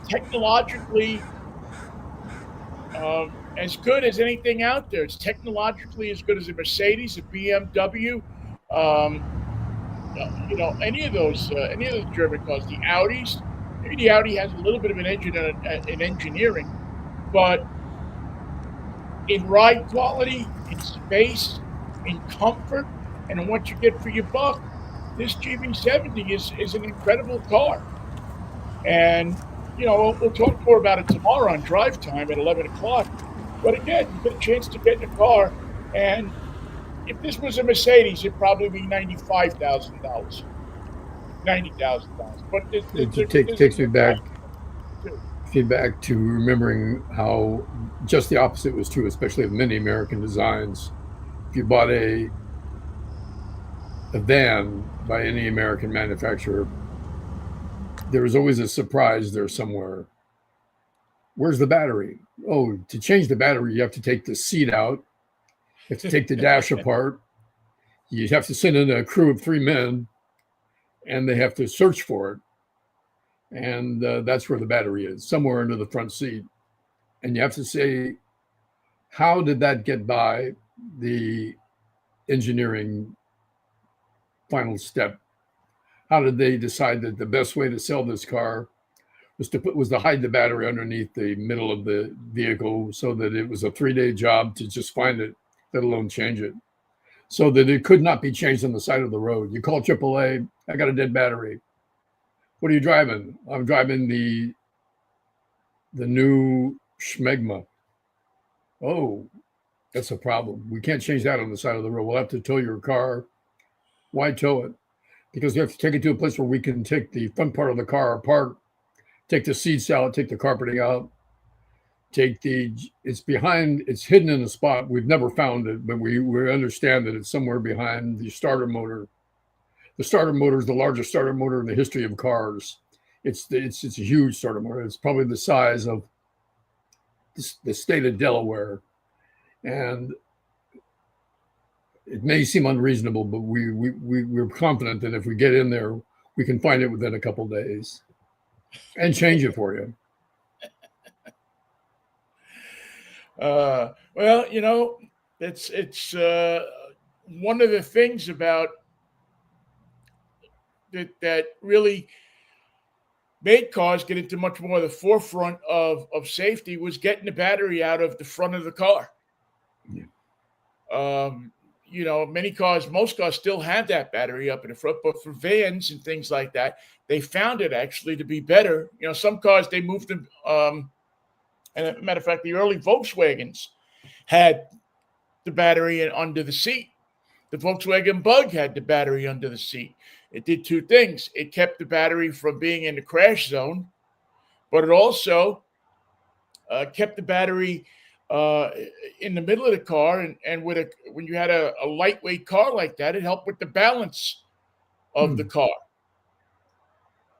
technologically as good as anything out there. It's technologically as good as a Mercedes, a BMW, um, any of those German cars, the Audis. Maybe the Audi has a little bit of an engine in engineering, but in ride quality, in space, in comfort, and in what you get for your buck, this GB70 is an incredible car. And we'll talk more about it tomorrow on drive time at 11 o'clock. But again, you get a chance to get in a car, and if this was a Mercedes, it'd probably be $95,000, $90,000. But there's a Takes me good back value too. feedback to remembering how just the opposite was true, especially with many American designs. If you bought a van by any American manufacturer, there was always a surprise there somewhere. Where's the battery? Oh, to change the battery, you have to take the seat out. You have to take the dash apart. You have to send in a crew of 3 men, and they have to search for it. And that's where the battery is, somewhere under the front seat. And you have to say, how did that get by the engineering final step? How did they decide that the best way to sell this car was to hide the battery underneath the middle of the vehicle, so that it was a 3-day job to just find it, let alone change it, so that it could not be changed on the side of the road. You call AAA, I got a dead battery. What are you driving? I'm driving the new Schmegma. Oh, that's a problem. We can't change that on the side of the road. We'll have to tow your car. Why tow it? Because we have to take it to a place where we can take the front part of the car apart, take the seats out, take the carpeting out, it's hidden in a spot. We've never found it, but we understand that it's somewhere behind the starter motor. The starter motor is the largest starter motor in the history of cars. It's a huge starter motor. It's probably the size of the state of Delaware. And it may seem unreasonable, but we're confident that if we get in there, we can find it within a couple of days and change it for you. Well, it's one of the things about that really made cars get into much more the forefront of safety was getting the battery out of the front of the car. Yeah. Most cars still have that battery up in the front, but for vans and things like that, they found it actually to be better. Some cars, they moved them. And as a matter of fact, the early Volkswagens had the battery under the seat. The Volkswagen Bug had the battery under the seat. It did two things. It kept the battery from being in the crash zone, but it also kept the battery in the middle of the car. And when you had a lightweight car like that, it helped with the balance of the car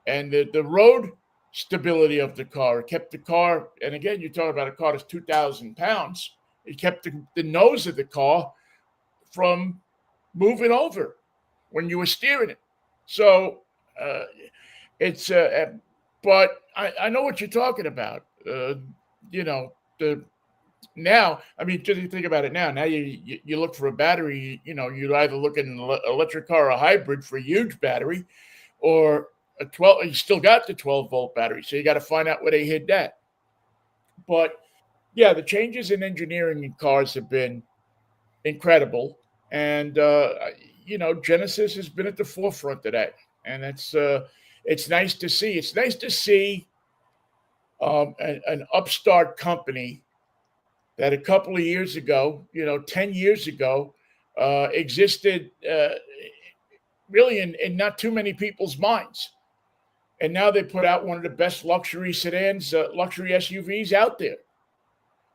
and the road stability of the car. It kept the car, and again, you're talking about a car that's 2,000 pounds. It kept the nose of the car from moving over when you were steering it. So but I know what you're talking about. Now, I mean, just think about it now. Now you look for a battery, you'd either look at an electric car or a hybrid for a huge battery, or a 12, you still got the 12-volt battery. So you got to find out where they hid that. But yeah, the changes in engineering in cars have been incredible, and Genesis has been at the forefront of that, and it's nice to see. It's nice to see an upstart company that a couple of years ago, 10 years ago, existed really in not too many people's minds. And now they put out one of the best luxury sedans, luxury SUVs out there,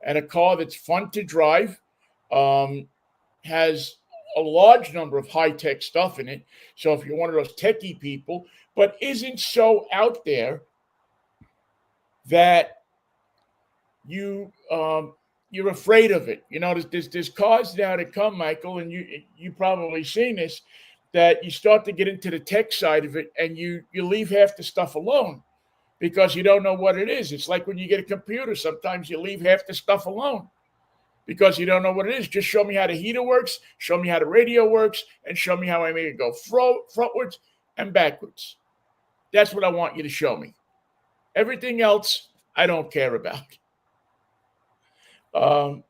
and a car that's fun to drive, um, has a large number of high tech stuff in it. So if you're one of those techie people, but isn't so out there that you're afraid of it. There's cars now that come, Michael, and you probably seen this, that you start to get into the tech side of it, and you leave half the stuff alone because you don't know what it is. It's like when you get a computer, sometimes you leave half the stuff alone because you don't know what it is. Just show me how the heater works, show me how the radio works, and show me how I make it go frontwards and backwards. That's what I want you to show me. Everything else, I don't care about. Those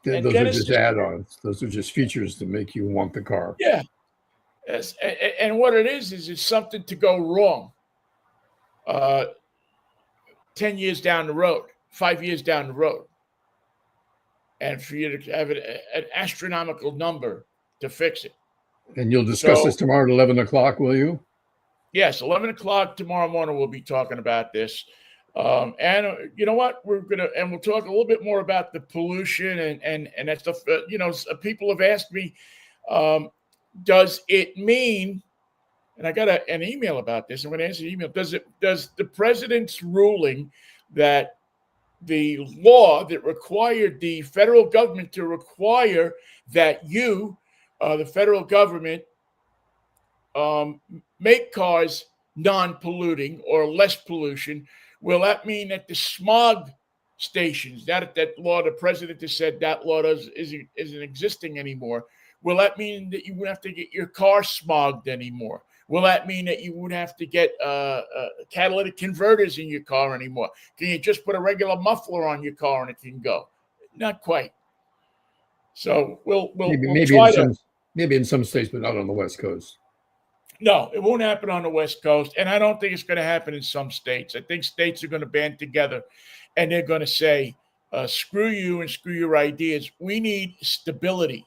Genesis, are just add-ons. Those are just features to make you want the car. Yeah. Yes. And what it is it's something to go wrong 10 years down the road, 5 years down the road. And for you to have an astronomical number to fix it. And you'll discuss this tomorrow at 11 o'clock, will you? Yes, 11 o'clock tomorrow morning, we'll be talking about this. And you know what? We'll talk a little bit more about the pollution and that stuff. People have asked me, does it mean, and I got an email about this. I'm going to answer the email. Does the president's ruling that the law that required the federal government to require that the federal government, make cars non-polluting or less pollution, will that mean that the smog stations, that law, the president has said that law isn't existing anymore, will that mean that you wouldn't have to get your car smogged anymore? Will that mean that you wouldn't have to get catalytic converters in your car anymore? Can you just put a regular muffler on your car and it can go? Not quite. So we'll maybe in some states, but not on the West Coast. No, it won't happen on the West Coast, and I don't think it's going to happen in some states. I think states are going to band together, and they're going to say, screw you and screw your ideas. We need stability.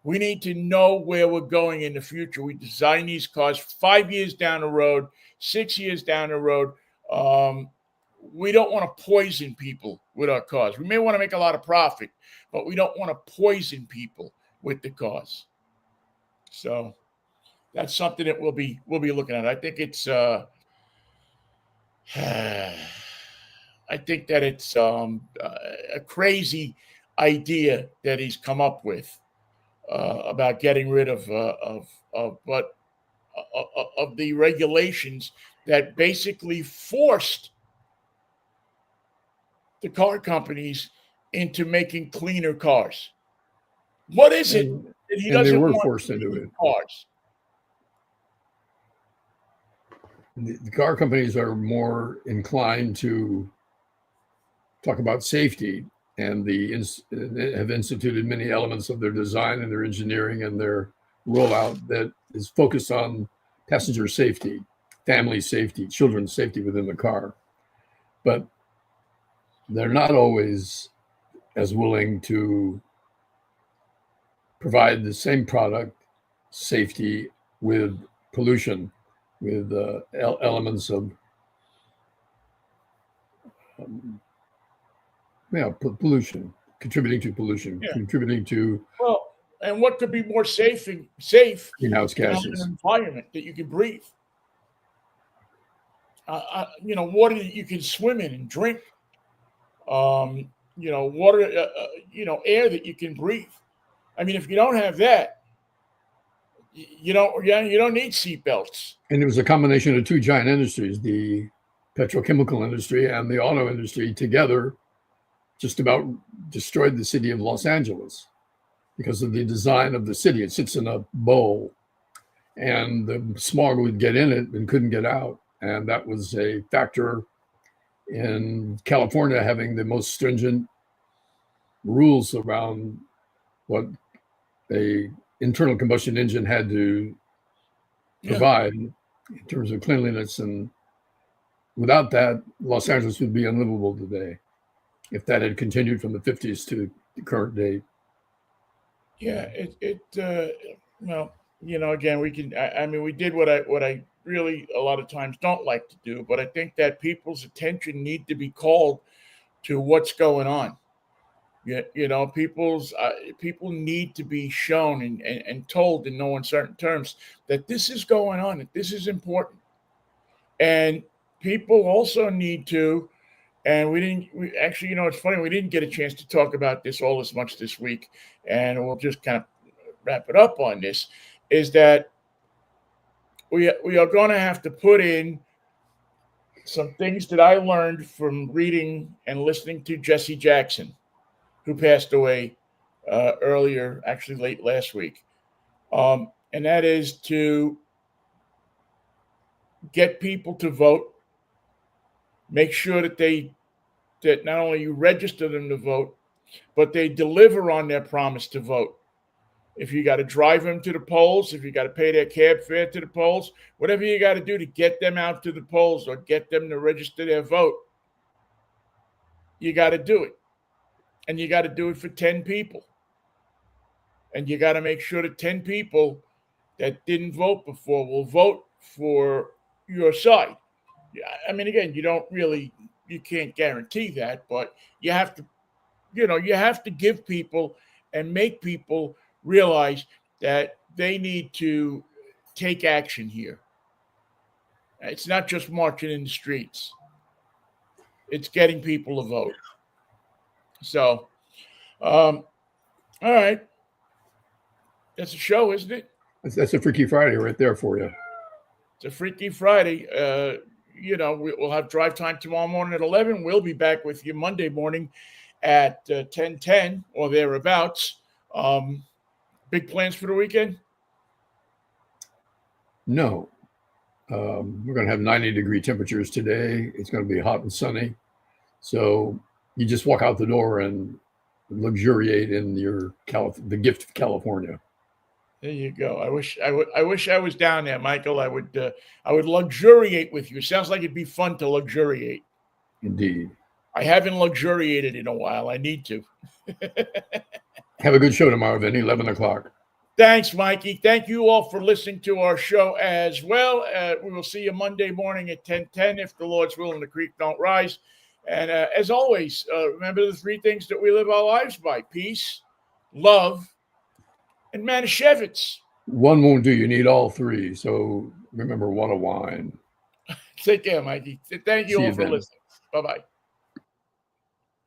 We need to know where we're going in the future. We design these cars 5 years down the road, 6 years down the road. We don't want to poison people with our cars. We may want to make a lot of profit, but we don't want to poison people with the cars. So that's something that we'll be looking at. I think it's I think that it's a crazy idea that he's come up with about getting rid of the regulations that basically forced the car companies into making cleaner cars. What is it that he doesn't want forced into it? Cars. The car companies are more inclined to talk about safety, and have instituted many elements of their design and their engineering and their rollout that is focused on passenger safety, family safety, children's safety within the car. But they're not always as willing to provide the same product safety with pollution, with elements of pollution, contributing to pollution, contributing to and what could be more safe greenhouse gases, an environment that you can breathe. Water that you can swim in and drink. Water, air that you can breathe. I mean, if you don't have that, you don't need seatbelts. And it was a combination of two giant industries, the petrochemical industry and the auto industry together, just about destroyed the city of Los Angeles because of the design of the city. It sits in a bowl, and the smog would get in it and couldn't get out. And that was a factor in California having the most stringent rules around what a internal combustion engine had to provide in terms of cleanliness. And without that, Los Angeles would be unlivable today if that had continued from the 50s to the current day. Yeah, well, again, we can, I mean, we did what I really a lot of times don't like to do, but I think that people's attention need to be called to what's going on. Yeah, people need to be shown and told in no uncertain terms that this is going on, that this is important. And people also need to, and we actually, it's funny, we didn't get a chance to talk about this all as much this week, and we'll just kind of wrap it up on this, is that we are going to have to put in some things that I learned from reading and listening to Jesse Jackson, who passed away earlier, actually late last week. And that is to get people to vote, make sure that not only you register them to vote, but they deliver on their promise to vote. If you got to drive them to the polls, if you got to pay their cab fare to the polls, whatever you got to do to get them out to the polls or get them to register their vote, you got to do it. And you got to do it for 10 people. And you got to make sure that 10 people that didn't vote before will vote for your side. I mean, again, you can't guarantee that, but you have to give people and make people realize that they need to take action here. It's not just marching in the streets. It's getting people to vote. So, all right. That's a show, isn't it? That's a Freaky Friday right there for you. It's a Freaky Friday. We'll have drive time tomorrow morning at 11. We'll be back with you Monday morning at 10:10 or thereabouts. Big plans for the weekend? No. We're going to have 90-degree temperatures today. It's going to be hot and sunny. So you just walk out the door and luxuriate in the gift of California. There you go. I wish I was down there, Michael. I would luxuriate with you. Sounds like it'd be fun to luxuriate. Indeed. I haven't luxuriated in a while. I need to. Have a good show tomorrow, then, 11 o'clock. Thanks, Mikey. Thank you all for listening to our show as well. We will see you Monday morning at 10:10 if the Lord's will and the creek don't rise. And as always, remember the 3 things that we live our lives by: peace, love, and Manischewitz. One won't do. You need all 3. So remember, one of wine. Take care, Mikey. Thank you all for listening. Bye-bye.